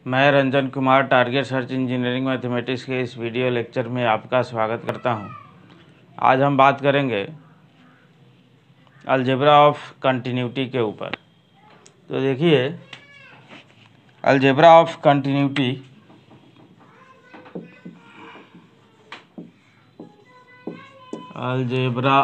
मैं Ranjan Kumar target search engineering mathematics के इस वीडियो लेक्चर में आपका स्वागत करता हूं। आज हम बात करेंगे अलजेब्रा ऑफ कंटिन्यूटी के ऊपर। तो देखिए, algebra of continuity algebra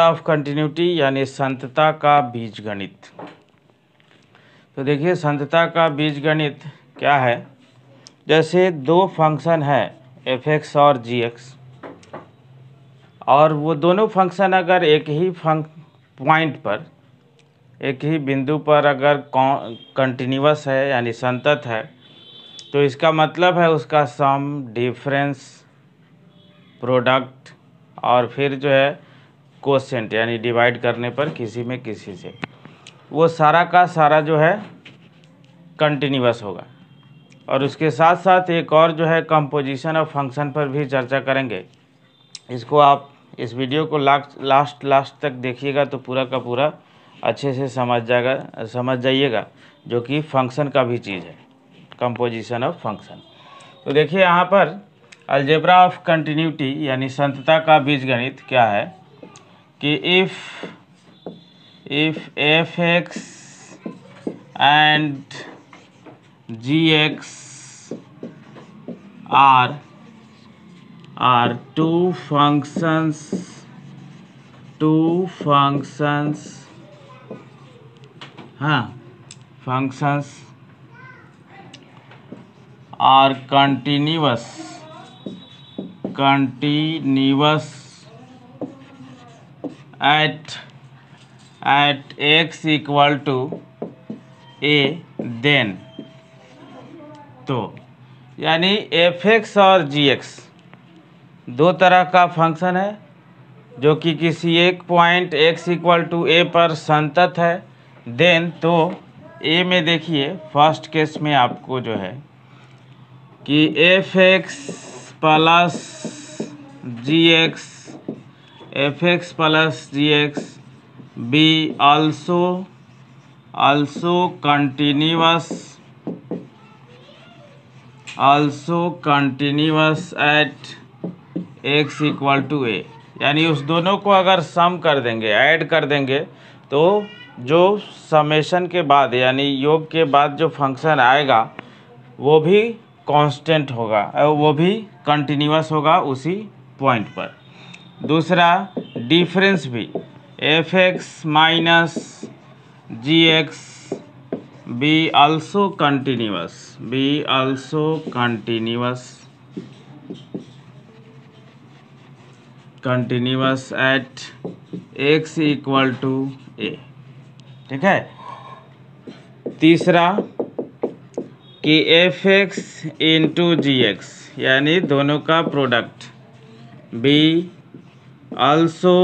of continuity यानी संतता का बीजगणित। तो देखिए, संतता का बीजगणित क्या है। जैसे दो फंक्शन है f(x) और g(x), और वो दोनों फंक्शन अगर एक ही पॉइंट पर, एक ही बिंदु पर अगर कंटिन्यूअस है यानी संतत है, तो इसका मतलब है उसका सम, डिफरेंस, प्रोडक्ट और फिर जो है कोसेंट यानी डिवाइड करने पर किसी में किसी से, वो सारा का सारा जो है कंटिन्यूअस होगा। और उसके साथ साथ एक और जो है कंपोजिशन ऑफ फंक्शन पर भी चर्चा करेंगे। इसको आप इस वीडियो को लास्ट तक देखिएगा तो पूरा का पूरा अच्छे से समझ जाइएगा, जो कि फंक्शन का भी चीज़ है, कंपोजिशन ऑफ फंक्शन। तो देखिए यहाँ पर अलजेब्रा ऑफ कंटिन्यूटी यानी संतता का बीजगणित क्या है कि if f(x) and g(x) are two functions are continuous at x equal to a, then, तो यानी f(x) और g(x) दो तरह का फंक्शन है जो कि किसी एक point x equal to a पर संतत है। देन तो a में देखिए, फर्स्ट केस में आपको जो है कि f(x) plus gx be also continuous at x equal to a, यानी उस दोनों को अगर सम कर देंगे, ऐड कर देंगे, तो जो समेशन के बाद यानी योग के बाद जो फंक्शन आएगा वो भी कांस्टेंट होगा, वो भी कंटिन्यूअस होगा उसी पॉइंट पर। दूसरा, डिफरेंस भी f(x) minus gx be also continuous at x equal to a। ठीक है। तीसरा कि f(x) इंटू gx यानी दोनों का product be also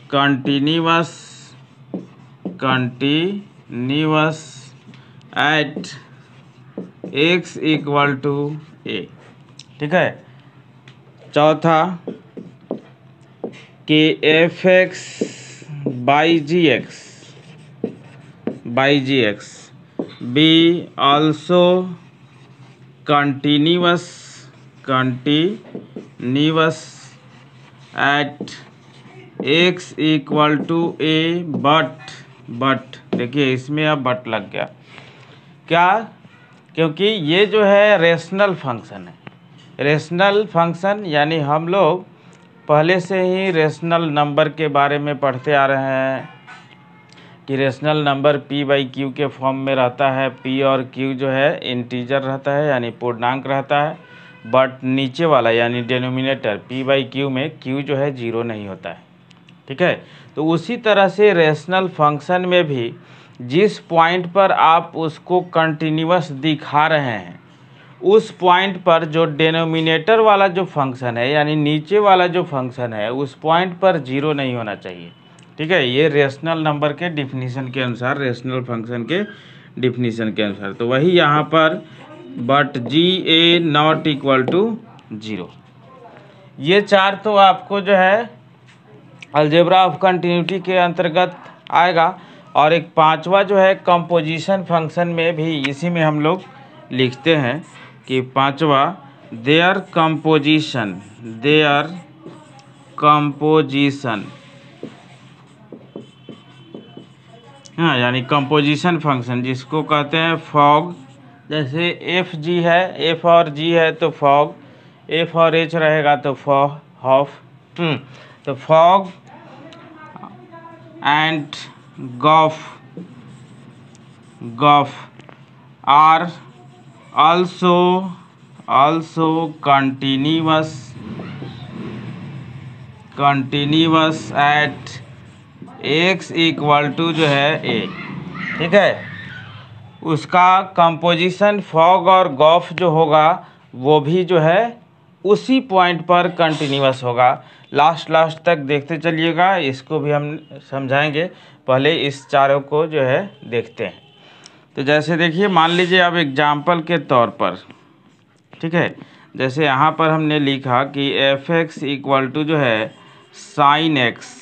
continuous at x equal to a। ठीक है। चौथा कि f(x) by gx be also continuous at x equal to a, but देखिए इसमें अब बट लग गया। क्या? क्योंकि ये जो है रेशनल फंक्शन है। रेशनल फंक्शन यानी हम लोग पहले से ही रेशनल नंबर के बारे में पढ़ते आ रहे हैं कि रेशनल नंबर p/q के फॉर्म में रहता है। p और q जो है इंटीजर रहता है यानी पूर्णांक रहता है, बट नीचे वाला यानी डिनोमिनेटर p/q में q जो है 0 नहीं होता है। ठीक है। तो उसी तरह से रेशनल फंक्शन में भी जिस पॉइंट पर आप उसको कंटिन्यूअस दिखा रहे हैं, उस पॉइंट पर जो डिनोमिनेटर वाला जो फंक्शन है यानी नीचे वाला जो फंक्शन है, उस पॉइंट पर 0 नहीं होना चाहिए। ठीक है, ये रेशनल नंबर के डिफिनीशन के अनुसार, रेशनल फंक्शन के डिफिनीशन के अनुसार। तो वही यहाँ पर but GA not equal to 0। ये चार तो आपको जो है अलजेब्रा ऑफ कंटिन्यूटी के अंतर्गत आएगा। और एक पांचवा जो है कंपोजिशन फंक्शन में भी इसी में हम लोग लिखते हैं कि पांचवा देयर कंपोजिशन हाँ, यानी कंपोजिशन फंक्शन जिसको कहते हैं फॉग। जैसे एफ जी है, एफ और जी है तो फॉग, एफ और एच रहेगा तो हॉफ। तो fog and gof are also continuous at x equal to जो है a। ठीक है, उसका कंपोजिशन फॉग और गॉफ जो होगा वो भी जो है उसी पॉइंट पर कंटिन्यूअस होगा। लास्ट तक देखते चलिएगा, इसको भी हम समझाएंगे। पहले इस चारों को जो है देखते हैं। तो जैसे देखिए, मान लीजिए अब एग्जाम्पल के तौर पर, ठीक है, जैसे यहाँ पर हमने लिखा कि f(x) इक्वल टू जो है sin x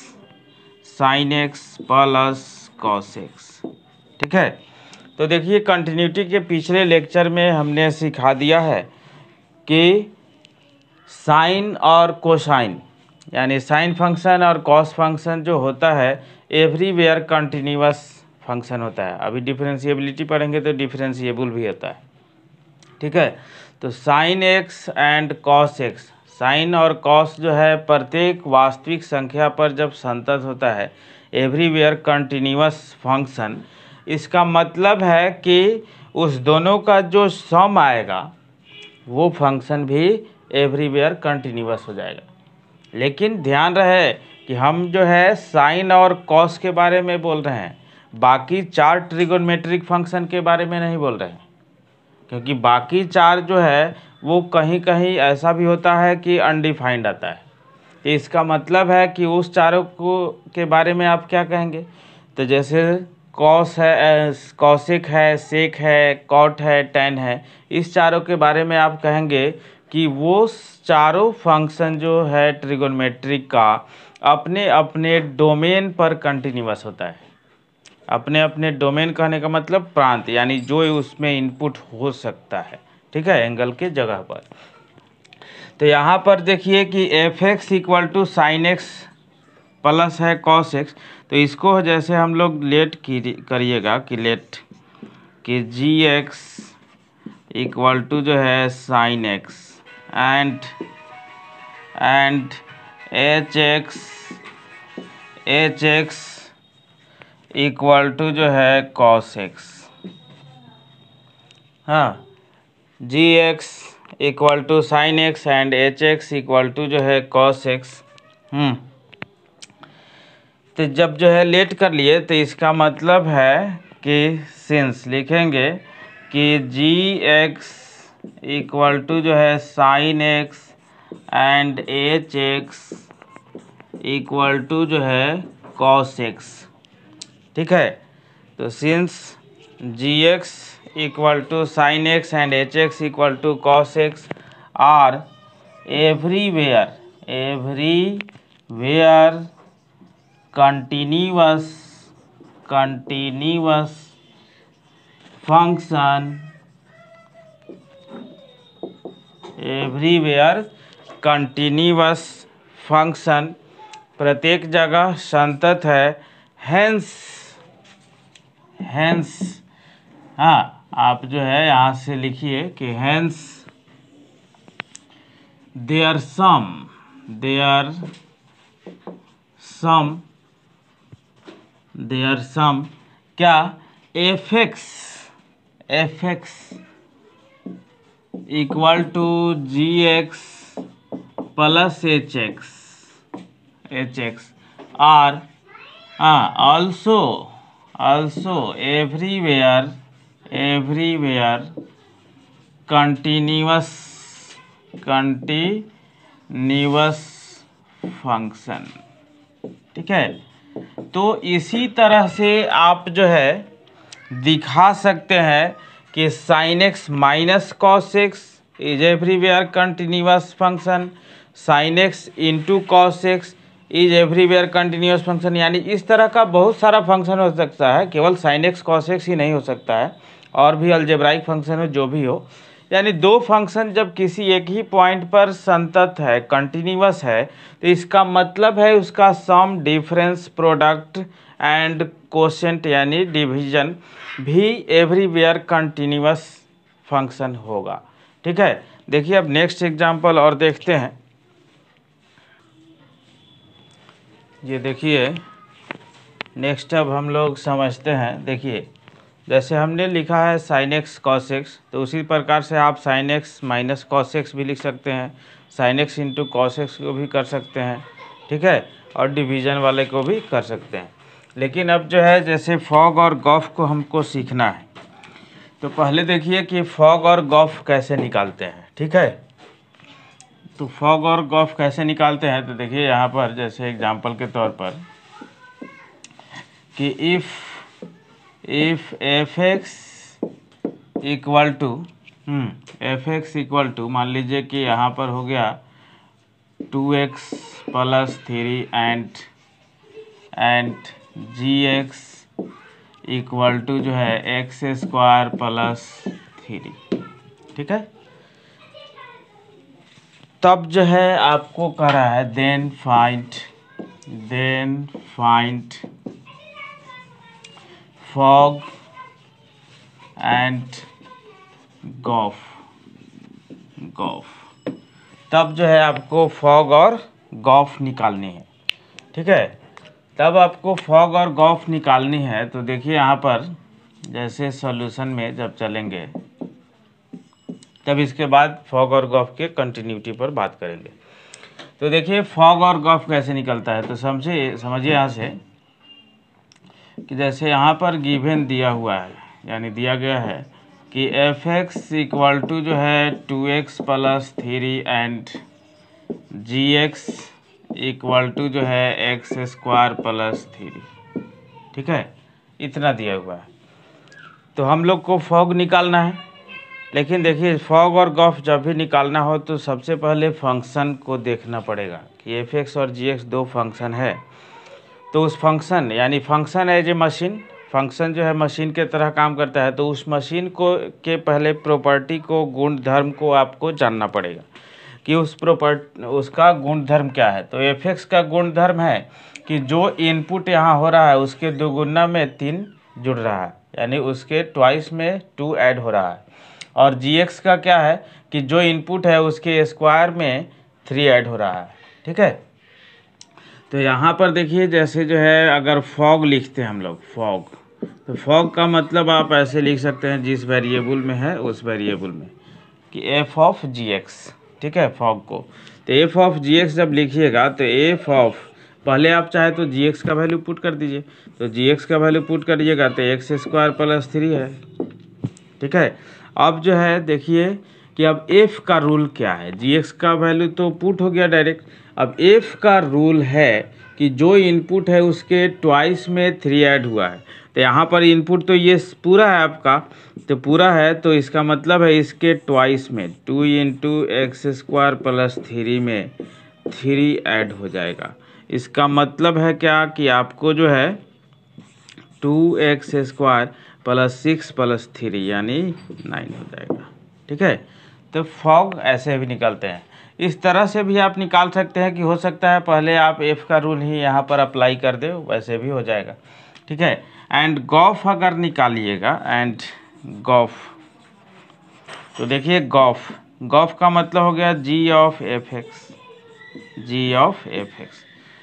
plus cos x। ठीक है, तो देखिए कंटिन्यूटी के पिछले लेक्चर में हमने सिखा दिया है कि साइन और कोसाइन, यानी साइन फंक्शन और कॉस फंक्शन जो होता है एवरीवेयर कंटिन्यूअस फंक्शन होता है। अभी डिफरेंशिएबिलिटी पढ़ेंगे तो डिफरेंशिएबल भी होता है। ठीक है, तो sine x and cos x, sine और कॉस जो है प्रत्येक वास्तविक संख्या पर जब संतत होता है एवरीवेयर कंटिन्यूअस फंक्शन, इसका मतलब है कि उस दोनों का जो सम आएगा वो फंक्शन भी एवरीवेयर कंटिन्यूअस हो जाएगा। लेकिन ध्यान रहे कि हम जो है साइन और कॉस के बारे में बोल रहे हैं, बाकी चार ट्रिगोनोमेट्रिक फंक्शन के बारे में नहीं बोल रहे हैं। क्योंकि बाकी चार जो है वो कहीं कहीं ऐसा भी होता है कि अनडिफाइंड आता है। तो इसका मतलब है कि उस चारों को के बारे में आप क्या कहेंगे? तो जैसे कॉस है, कॉसेक है, सेक है, कॉट है, टेन है, इस चारों के बारे में आप कहेंगे कि वो चारों फंक्शन जो है ट्रिगोनोमेट्रिक का अपने अपने डोमेन पर कंटिन्यूअस होता है। अपने अपने डोमेन कहने का मतलब प्रांत, यानी जो उसमें इनपुट हो सकता है। ठीक है, एंगल के जगह पर। तो यहाँ पर देखिए कि f(x) equal to sine x plus है कॉस एक्स। तो इसको जैसे हम लोग लेट करिएगा कि लेट कि gx इक्वल टू जो है sine x and hx equal to जो है कॉस एक्स। हाँ, gx equal to sine x and hx equal to जो है कॉस एक्स। तो जब जो है लेट कर लिए तो इसका मतलब है कि सिंस लिखेंगे कि gx इक्वल टू जो है sine x and hx equal to जो है कॉस एक्स। ठीक है, तो since gx equal to sine x and hx equal to cos x are everywhere continuous function, everywhere continuous function प्रत्येक जगह संतत है। हेंस हाँ, आप जो है यहाँ से लिखिए कि हेंस देयर सम क्या f(x) equal to gx plus hx are also everywhere continuous function। ठीक है, तो इसी तरह से आप जो है दिखा सकते हैं कि sin x minus cos x is everywhere continuous function, sin x into cos x is everywhere continuous function. यानी इस तरह का बहुत सारा फंक्शन हो सकता है, केवल sin x cos x ही नहीं हो सकता है, और भी अलजेब्राइक फंक्शन हो जो भी हो। यानी दो फंक्शन जब किसी एक ही पॉइंट पर संतत है, कंटिन्यूअस है, तो इसका मतलब है उसका सम, डिफरेंस, प्रोडक्ट एंड कोशेंट यानी डिवीजन भी एवरीवेयर कंटिन्यूअस फंक्शन होगा। ठीक है, देखिए अब नेक्स्ट एग्जांपल और देखते हैं। ये देखिए नेक्स्ट अब हम लोग समझते हैं। देखिए जैसे हमने लिखा है sin x cos x, तो उसी प्रकार से आप sin x minus cos x भी लिख सकते हैं, sin x into cos x को भी कर सकते हैं। ठीक है, और डिवीज़न वाले को भी कर सकते हैं। लेकिन अब जो है जैसे फॉग और गॉफ को हमको सीखना है, तो पहले देखिए कि फॉग और गॉफ कैसे निकालते हैं। ठीक है, तो फॉग और गॉफ कैसे निकालते हैं, तो देखिए यहाँ पर जैसे एग्जांपल के तौर पर कि if f x equal to मान लीजिए कि यहाँ पर हो गया 2x plus 3 and g x equal to जो है एक्स स्क्वायर प्लस 3। ठीक है, तब जो है आपको कह रहा है then find fog and gof. तब जो है आपको फॉग और गॉफ निकालनी है। ठीक है, तब आपको फॉग और गॉफ निकालनी है। तो देखिए यहाँ पर जैसे सॉल्यूशन में जब चलेंगे तब इसके बाद फॉग और गॉफ के कंटिन्यूटी पर बात करेंगे। तो देखिए फॉग और गॉफ कैसे निकलता है, तो समझिए यहाँ से कि जैसे यहाँ पर गिवन दिया हुआ है, यानी दिया गया है कि एफ एक्स इक्वल टू जो है 2x plus 3 and g x equal to जो है एक्स स्क्वायर प्लस 3। ठीक है, इतना दिया हुआ है। तो हम लोग को फॉग निकालना है। लेकिन देखिए फॉग और गॉफ जब भी निकालना हो तो सबसे पहले फंक्शन को देखना पड़ेगा कि एफ एक्स और जी एक्स दो फंक्शन है। तो उस फंक्शन यानी function as a machine, function जो है मशीन के तरह काम करता है, तो उस मशीन को के पहले प्रॉपर्टी को, गुण धर्म को आपको जानना पड़ेगा कि उसका गुण धर्म क्या है। तो एफ एक्स का गुण धर्म है कि जो इनपुट यहाँ हो रहा है उसके दोगुना में 3 जुड़ रहा है, यानी उसके ट्वाइस में 2 ऐड हो रहा है। और जी एक्स का क्या है कि जो इनपुट है उसके स्क्वायर में 3 ऐड हो रहा है। ठीक है, तो यहाँ पर देखिए जैसे जो है अगर फॉग लिखते हैं हम लोग फॉग, तो फॉग का मतलब आप ऐसे लिख सकते हैं जिस वेरिएबल में है उस वेरिएबल में कि एफ ऑफ जी एक्स। ठीक है, फॉग को तो एफ ऑफ जी एक्स जब लिखिएगा तो एफ ऑफ, पहले आप चाहे तो जी एक्स का वैल्यू पुट कर दीजिए, तो जी एक्स का वैल्यू पुट करिएगा तो एक्स स्क्वायर प्लस 3 है। ठीक है, अब जो है देखिए कि अब एफ का रूल क्या है, जी एक्स का वैल्यू तो पुट हो गया डायरेक्ट। अब एफ का रूल है कि जो इनपुट है उसके ट्वाइस में 3 ऐड हुआ है। तो यहाँ पर इनपुट तो ये पूरा है आपका, तो पूरा है, तो इसका मतलब है इसके ट्वाइस में 2 इंटू एक्स स्क्वायर प्लस 3 में 3 ऐड हो जाएगा। इसका मतलब है क्या कि आपको जो है 2x स्क्वायर प्लस 6 प्लस 3 यानी 9 हो जाएगा। ठीक है, तो फॉग ऐसे भी निकलते हैं। इस तरह से भी आप निकाल सकते हैं कि हो सकता है पहले आप एफ का रूल ही यहाँ पर अप्लाई कर दे, वैसे भी हो जाएगा। ठीक है, एंड गॉफ अगर निकालिएगा, एंड गॉफ, तो देखिए गॉफ का मतलब हो गया जी ऑफ एफ एक्स।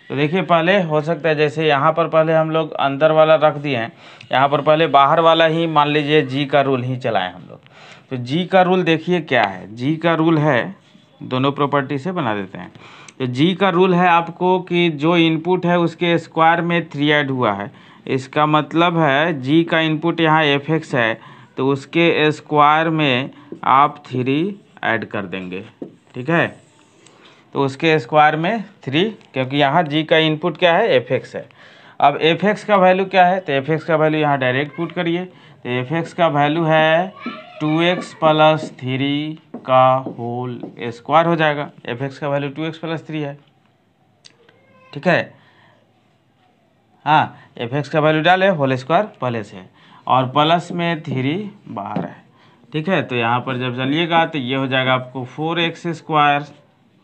तो देखिए पहले हो सकता है जैसे यहाँ पर पहले हम लोग अंदर वाला रख दिए हैं, यहाँ पर पहले बाहर वाला ही मान लीजिए जी का रूल ही चलाएं हम लोग। तो जी का रूल देखिए क्या है, जी का रूल है, दोनों प्रॉपर्टी से बना देते हैं। तो जी का रूल है आपको कि जो इनपुट है उसके स्क्वायर में 3 ऐड हुआ है। इसका मतलब है जी का इनपुट यहाँ एफ एक्स है, तो उसके स्क्वायर में आप 3 ऐड कर देंगे। ठीक है, तो उसके स्क्वायर में 3, क्योंकि यहाँ जी का इनपुट क्या है एफ एक्स है। अब एफ एक्स का वैल्यू क्या है, तो एफ एक्स का वैल्यू यहाँ डायरेक्ट पुट करिए, तो एफ एक्स का वैल्यू है 2x + 3 का होल स्क्वायर हो जाएगा। एफ एक्स का वैल्यू 2x + 3 है, ठीक है। हाँ, एफ एक्स का वैल्यू डाले, होल स्क्वायर पहले से है और प्लस में 3 बाहर है, ठीक है। तो यहाँ पर जब चलिएगा तो ये हो जाएगा आपको 4x²,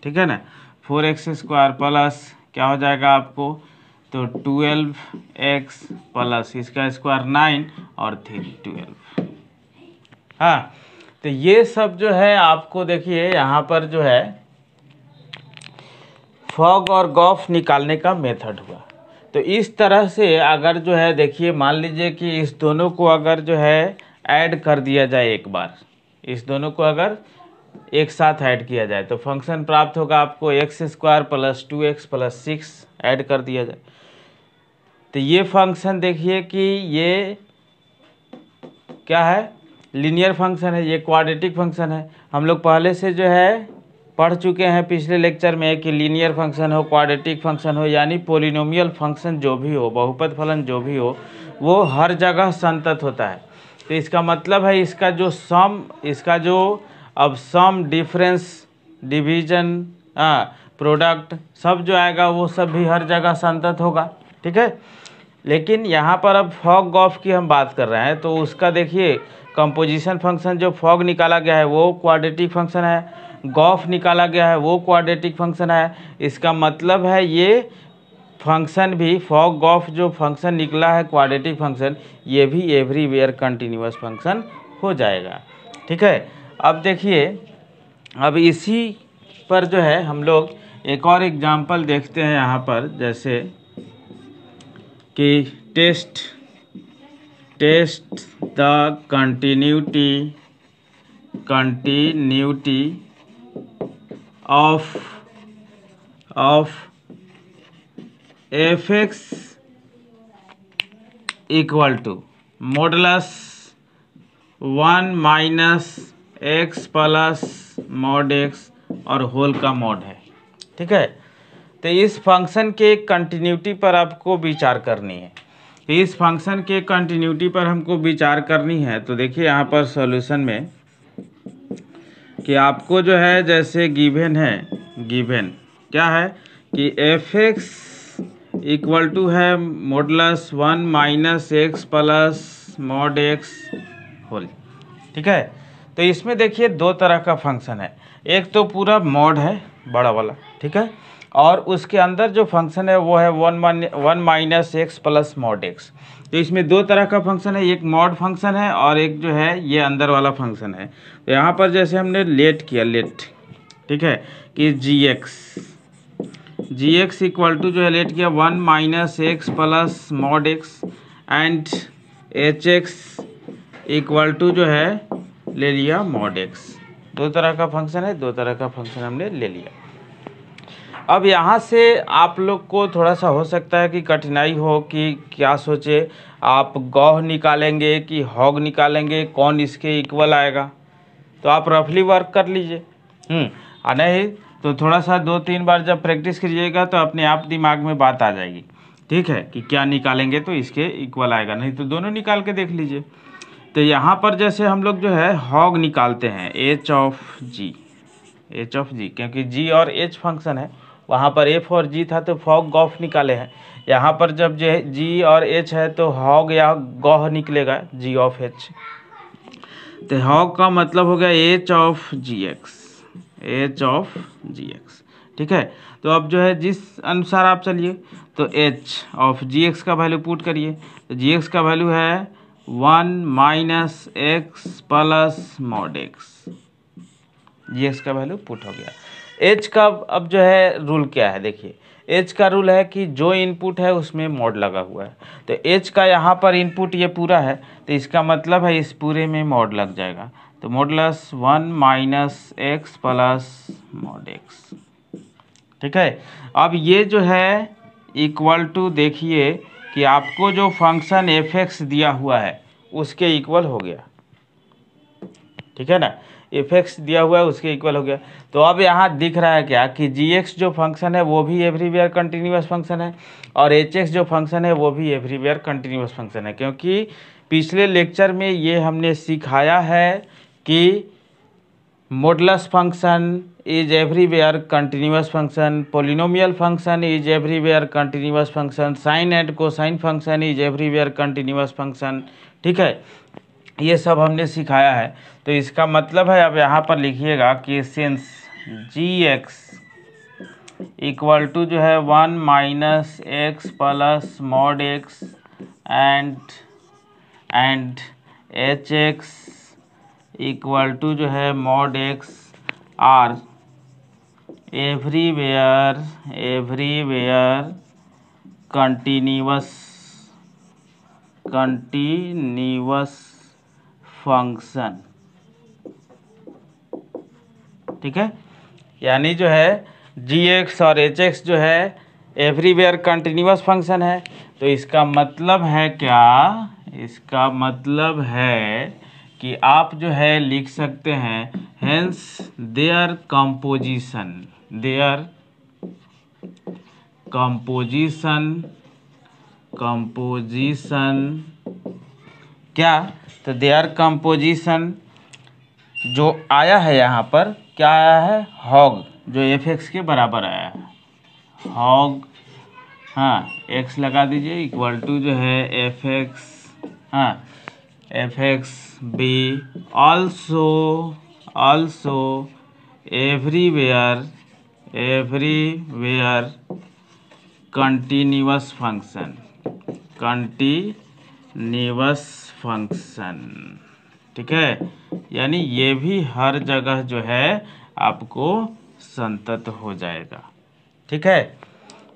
ठीक है ना, 4x² प्लस क्या हो जाएगा आपको, तो 12x प्लस इसका स्क्वायर 9 और 3 12। हाँ, तो ये सब जो है आपको देखिए यहाँ पर जो है फॉग और गॉफ निकालने का मेथड हुआ। तो इस तरह से अगर जो है देखिए मान लीजिए कि इस दोनों को अगर जो है ऐड कर दिया जाए एक बार, इस दोनों को अगर एक साथ ऐड किया जाए तो फंक्शन प्राप्त होगा आपको x² + 2x + 6 ऐड कर दिया जाए। तो ये फंक्शन देखिए कि ये क्या है, लीनियर फंक्शन है, ये क्वाड्रेटिक फंक्शन है। हम लोग पहले से जो है पढ़ चुके हैं पिछले लेक्चर में कि लीनियर फंक्शन हो, क्वाड्रेटिक फंक्शन हो, यानी पोलिनोमियल फंक्शन जो भी हो, बहुपद फलन जो भी हो, वो हर जगह संतत होता है। तो इसका मतलब है इसका जो सम, इसका जो अब सम, डिफरेंस, डिवीजन, प्रोडक्ट सब जो आएगा वो सब भी हर जगह संतत होगा, ठीक है। लेकिन यहाँ पर अब फॉग गॉफ की हम बात कर रहे हैं, तो उसका देखिए कंपोजिशन फंक्शन जो फॉग निकाला गया है वो क्वाड्रेटिक फंक्शन है, गॉफ निकाला गया है वो क्वाड्रेटिक फंक्शन है। इसका मतलब है ये फंक्शन भी, फॉग गॉफ जो फंक्शन निकला है क्वाड्रेटिक फंक्शन, ये भी एवरीवेयर कंटिन्यूअस फंक्शन हो जाएगा, ठीक है। अब देखिए, अब इसी पर जो है हम लोग एक और एग्जांपल देखते हैं यहाँ पर, जैसे कि test the continuity of f x equal to modulus 1 - x plus mod x और होल का मॉड है, ठीक है। तो इस फंक्शन के कंटिन्यूटी पर आपको विचार करनी है। इस फंक्शन के कंटिन्यूटी पर हमको विचार करनी है। तो देखिए यहाँ पर सॉल्यूशन में कि आपको जो है जैसे गिवन है, गिवन क्या है कि एफ एक्स इक्वल टू है modulus 1 - x plus mod x whole, ठीक है। तो इसमें देखिए दो तरह का फंक्शन है, एक तो पूरा मॉड है बड़ा वाला, ठीक है, और उसके अंदर जो फंक्शन है वो है 1 - x प्लस मॉड x। तो इसमें दो तरह का फंक्शन है, एक मॉड फंक्शन है और एक जो है ये अंदर वाला फंक्शन है। तो यहाँ पर जैसे हमने लेट किया, लेट, ठीक है, कि जी एक्स इक्वल टू जो है लेट किया 1 - x plus mod x and h x equal to जो है ले लिया मॉड x। दो तरह का फंक्शन है, दो तरह का फंक्शन हमने ले लिया। अब यहाँ से आप लोग को थोड़ा सा हो सकता है कि कठिनाई हो कि क्या सोचे, आप गॉह निकालेंगे कि हॉग निकालेंगे, कौन इसके इक्वल आएगा। तो आप रफली वर्क कर लीजिए, नहीं तो थोड़ा सा 2-3 बार जब प्रैक्टिस करिएगा तो अपने आप दिमाग में बात आ जाएगी, ठीक है, कि क्या निकालेंगे तो इसके इक्वल आएगा, नहीं तो दोनों निकाल के देख लीजिए। तो यहाँ पर जैसे हम लोग जो है हॉग निकालते हैं एच ऑफ जी, क्योंकि जी और एच फंक्शन है, वहाँ पर एफ और जी था तो फॉग गॉफ निकाले हैं। यहाँ पर जब जी और एच है तो हॉग या गॉह निकलेगा जी ऑफ एच। तो हॉग का मतलब हो गया एच ऑफ जी एक्स, ठीक है। तो अब जो है जिस अनुसार आप चलिए, तो एच ऑफ जी एक्स का वैल्यू पुट करिए, तो जी एक्स का वैल्यू है 1 - x प्लस मॉड x, जी एक्स का वैल्यू पुट हो गया। एच का अब जो है रूल क्या है, देखिए एच का रूल है कि जो इनपुट है उसमें मॉड लगा हुआ है। तो एच का यहाँ पर इनपुट ये पूरा है, तो इसका मतलब है इस पूरे में मॉड लग जाएगा। तो modulus 1 - x plus mod x, ठीक है। अब ये जो है इक्वल टू, देखिए कि आपको जो फंक्शन एफ एक्स दिया हुआ है उसके इक्वल हो गया, ठीक है ना। एफ एक्स दिया हुआ है उसके इक्वल हो गया। तो अब यहाँ दिख रहा है क्या कि जी एक्स जो फंक्शन है वो भी एवरीवेयर कंटिन्यूस फंक्शन है और एच एक्स जो फंक्शन है वो भी एवरीवेयर कंटिन्यूस फंक्शन है, क्योंकि पिछले लेक्चर में ये हमने सिखाया है कि modulus function is everywhere continuous function, polynomial function is everywhere continuous function, sine and cosine function is everywhere continuous function. ठीक है, ये सब हमने सिखाया है। तो इसका मतलब है, अब यहाँ पर लिखिएगा कि since g x equal to जो है 1 minus x plus mod x and h x equal to जो है mod x are everywhere continuous function. ठीक है, यानी जो है जी एक्स और एच एक्स जो है एवरीवेयर कंटिन्यूस फंक्शन है। तो इसका मतलब है क्या, इसका मतलब है कि आप जो है लिख सकते हैं हेंस देयर कंपोजिशन क्या, तो देयर कंपोजिशन जो आया है यहाँ पर क्या आया है, हॉग, जो एफ एक्स के बराबर आया है, हॉग। हाँ, एक्स लगा दीजिए इक्वल टू जो है एफ एक्स, हाँ f x be also everywhere continuous function. ठीक है, यानी ये भी हर जगह जो है आपको संतत हो जाएगा। ठीक है,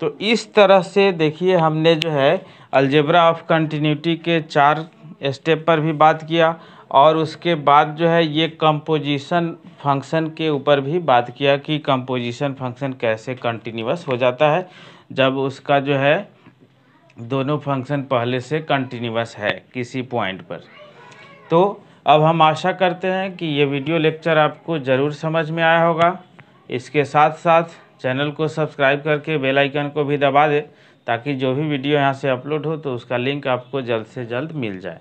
तो इस तरह से देखिए हमने जो है अलजेब्रा ऑफ कंटिन्यूटी के 4 स्टेप पर भी बात किया और उसके बाद जो है ये कंपोजिशन फंक्शन के ऊपर भी बात किया कि कंपोजिशन फंक्शन कैसे कंटिन्यूस हो जाता है जब उसका जो है दोनों फंक्शन पहले से कंटिन्यूस है किसी पॉइंट पर। तो अब हम आशा करते हैं कि ये वीडियो लेक्चर आपको ज़रूर समझ में आया होगा। इसके साथ साथ चैनल को सब्सक्राइब करके बेल आइकन को भी दबा दें ताकि जो भी वीडियो यहाँ से अपलोड हो तो उसका लिंक आपको जल्द से जल्द मिल जाए।